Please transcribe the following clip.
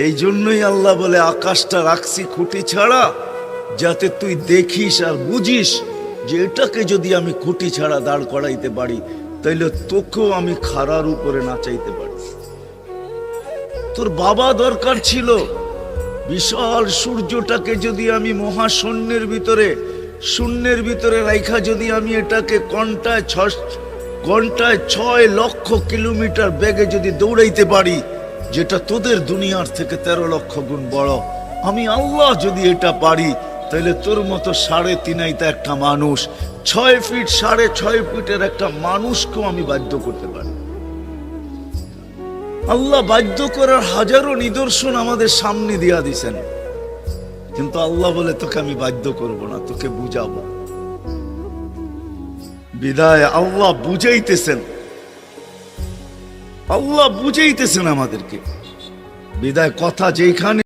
এই জন্যই আল্লাহ বলে আকাশটা রাখছি খুঁটি ছাড়া, যাতে তুই দেখিস আর বুঝিস যে এটাকে যদি আমি খুঁটি ছাড়া দাঁড় করাইতে পারি, তাইলে তোকেও আমি খাড়ার উপরে নাচাইতে পারি। তোর বাবা দরকার ছিল বিশাল সূর্যটাকে যদি আমি মহাশূন্যের ভিতরে রাইখা যদি আমি এটাকে ঘন্টায় 6 লক্ষ কিলোমিটার বেগে যদি দৌড়াইতে পারি, যেটা তোদের দুনিয়ার থেকে 13 লক্ষ গুণ বড়, আমি আল্লাহ যদি এটা পারি, তাহলে তোর মতো 3.5 একটা মানুষ, 6 ফিট 6.5 ফিটের একটা মানুষকেও আমি বাধ্য করতে পারি। আল্লাহ বাধ্য করার হাজারো নিদর্শন আমাদের সামনে দিয়া দিছেন, কিন্তু আল্লাহ বলে তোকে আমি বাধ্য করব না, তোকে বুঝাবো। বিদায় আল্লাহ বুঝাইতেছেন আমাদেরকে। বিদায় কথা যেখানে